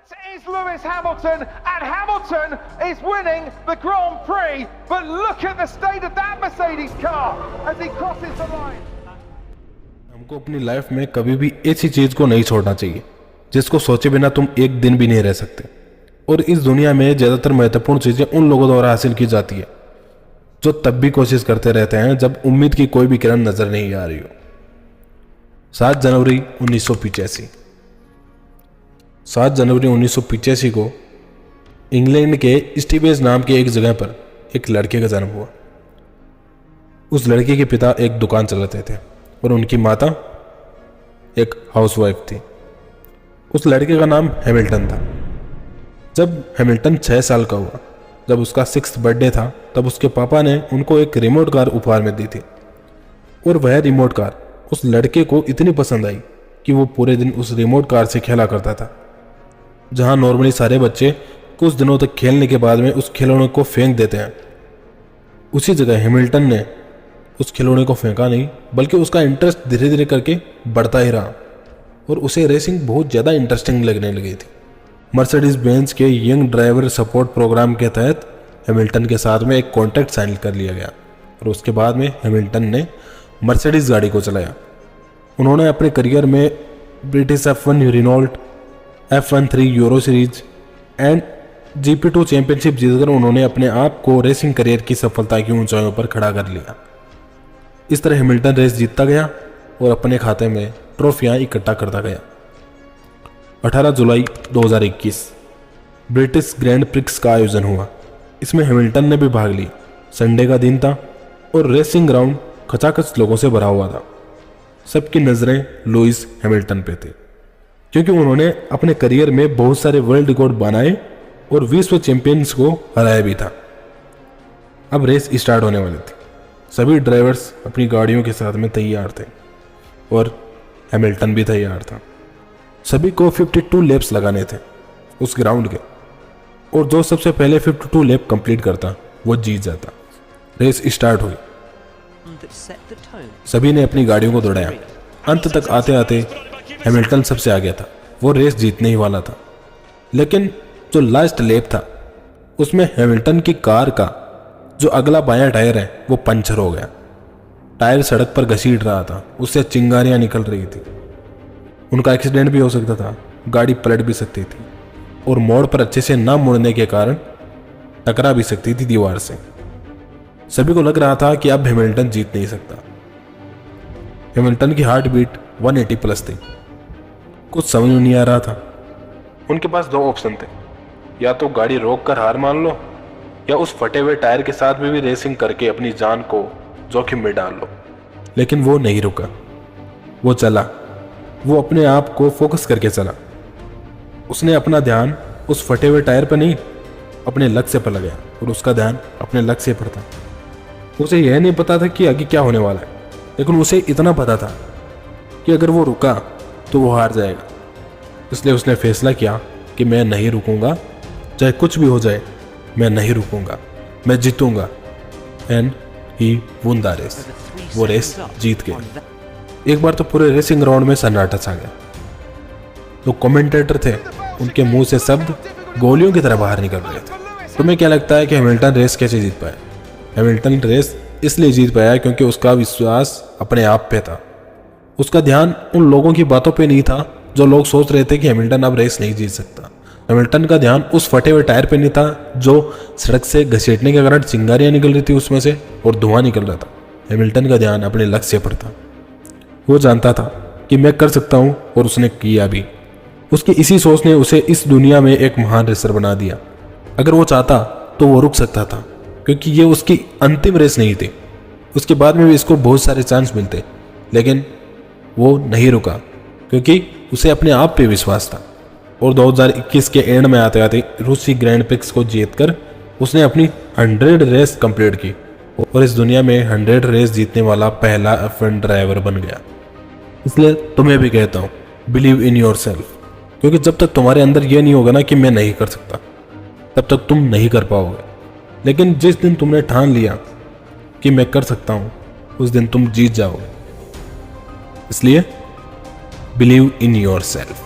Is Lewis Hamilton, and Hamilton is winning the Grand Prix, but look at the state of that Mercedes car as he crosses the line. हमको अपनी life में कभी भी ऐसी चीज को नहीं छोड़ना चाहिए जिसको सोचे बिना तुम एक दिन भी नहीं रह सकते। और इस दुनिया में ज्यादातर महत्वपूर्ण चीजें उन लोगों द्वारा हासिल की जाती है जो तब भी कोशिश करते रहते हैं जब उम्मीद की कोई भी किरण नजर नहीं आ रही हो। 7 जनवरी 1985। 7 जनवरी 1985 को इंग्लैंड के स्टीवेज नाम के एक जगह पर एक लड़के का जन्म हुआ। उस लड़के के पिता एक दुकान चलाते थे और उनकी माता एक हाउसवाइफ थी। उस लड़के का नाम हैमिल्टन था। जब हैमिल्टन 6 साल का हुआ, जब उसका 6th बर्थडे था, तब उसके पापा ने उनको एक रिमोट कार उपहार में दी थी। और वह रिमोट कार उस लड़के को इतनी पसंद आई कि वो पूरे दिन उस रिमोट कार से खेला करता था। जहां नॉर्मली सारे बच्चे कुछ दिनों तक खेलने के बाद में उस खिलौने को फेंक देते हैं, उसी जगह हैमिल्टन ने उस खिलौने को फेंका नहीं, बल्कि उसका इंटरेस्ट धीरे धीरे करके बढ़ता ही रहा और उसे रेसिंग बहुत ज़्यादा इंटरेस्टिंग लगने लगी थी। मर्सिडीज बेंज के यंग ड्राइवर सपोर्ट प्रोग्राम के तहत हैमिल्टन के साथ में एक कॉन्ट्रैक्ट साइन कर लिया गया और उसके बाद में हैमिल्टन ने मर्सिडीज गाड़ी को चलाया। उन्होंने अपने करियर में British F1 Renault, F1 euro series and GP2 championship जीतकर उन्होंने अपने आप को रेसिंग करियर की सफलता की ऊंचाइयों पर खड़ा कर लिया। इस तरह हैमिल्टन रेस जीतता गया और अपने खाते में ट्रॉफियां इकट्ठा करता गया। 18 जुलाई 2021 ब्रिटिश ग्रैंड प्रिक्स का आयोजन हुआ। इसमें हैमिल्टन ने भी भाग लिया। संडे का दिन था और रेसिंग ग्राउंड खचाखच लोगों से भरा हुआ था। सबकी नज़रें लुइस हैमिल्टन पे थी क्योंकि उन्होंने अपने करियर में बहुत सारे वर्ल्ड रिकॉर्ड बनाए और विश्व चैंपियंस को हराया भी था। अब रेस स्टार्ट होने वाली थी। सभी ड्राइवर्स अपनी गाड़ियों के साथ में तैयार थे और हैमिल्टन भी तैयार था। सभी को 52 लैप्स लगाने थे उस ग्राउंड के, और जो सबसे पहले 52 लैप कंप्लीट करता वो जीत जाता। रेस स्टार्ट हुई। सभी ने अपनी गाड़ियों को दौड़ाया। अंत तक आते आते हैमिल्टन सबसे आगे था। वो रेस जीतने ही वाला था, लेकिन जो लास्ट लैप था उसमें हैमिल्टन की कार का जो अगला बायां टायर है वो पंचर हो गया। टायर सड़क पर घसीट रहा था, उससे चिंगारियां निकल रही थी। उनका एक्सीडेंट भी हो सकता था, गाड़ी पलट भी सकती थी और मोड़ पर अच्छे से ना मुड़ने के कारण टकरा भी सकती थी दीवार से। सभी को लग रहा था कि अब हैमिल्टन जीत नहीं सकता। हैमिल्टन की हार्ट बीट 180 प्लस थी। कुछ समझ में नहीं आ रहा था। उनके पास 2 ऑप्शन थे, या तो गाड़ी रोक कर हार मान लो या उस फटे हुए टायर के साथ भी रेसिंग करके अपनी जान को जोखिम में डाल लो। लेकिन वो नहीं रुका, वो चला। वो अपने आप को फोकस करके चला। उसने अपना ध्यान उस फटे हुए टायर पर नहीं, अपने लक्ष्य पर लगाया और उसका ध्यान अपने लक्ष्य पर था। उसे यह नहीं पता था कि आगे क्या होने वाला है, लेकिन उसे इतना पता था कि अगर वो रुका तो वो हार जाएगा। इसलिए उसने फैसला किया कि मैं नहीं रुकूंगा, चाहे कुछ भी हो जाए, मैं नहीं रुकूंगा, मैं जीतूंगा। And he won the race. वो रेस जीत गया। एक बार तो पूरे रेसिंग ग्राउंड में सन्नाटा छा गया। जो कमेंटेटर थे उनके मुंह से शब्द गोलियों की तरह बाहर निकल रहे थे। तुम्हें क्या लगता है कि हैमिल्टन रेस कैसे जीत पाया? हैमिल्टन रेस इसलिए जीत पाया क्योंकि उसका विश्वास अपने आप पे था। उसका ध्यान उन लोगों की बातों पे नहीं था जो लोग सोच रहे थे कि हैमिल्टन अब रेस नहीं जीत सकता। हैमिल्टन का ध्यान उस फटे हुए टायर पे नहीं था जो सड़क से घसीटने के कारण चिंगारियां निकल रही थी उसमें से और धुआं निकल रहा था। हैमिल्टन का ध्यान अपने लक्ष्य पर था। वो जानता था कि मैं कर सकता हूं और उसने किया भी। उसकी इसी सोच ने उसे इस दुनिया में एक महान रेसर बना दिया। अगर वो चाहता तो वो रुक सकता था, क्योंकि ये उसकी अंतिम रेस नहीं थी। उसके बाद में भी इसको बहुत सारे चांस मिलते, लेकिन वो नहीं रुका क्योंकि उसे अपने आप पे विश्वास था। और 2021 के एंड में आते आते रूसी ग्रैंड प्रिक्स को जीतकर उसने अपनी 100 रेस कंप्लीट की और इस दुनिया में 100 रेस जीतने वाला पहला F1 ड्राइवर बन गया। इसलिए तुम्हें भी कहता हूँ, बिलीव इन योर सेल्फ, क्योंकि जब तक तुम्हारे अंदर यह नहीं होगा ना कि मैं नहीं कर सकता, तब तक तुम नहीं कर पाओगे। लेकिन जिस दिन तुमने ठान लिया कि मैं कर सकता हूँ, उस दिन तुम जीत जाओगे। इसलिए बिलीव इन योर सेल्फ।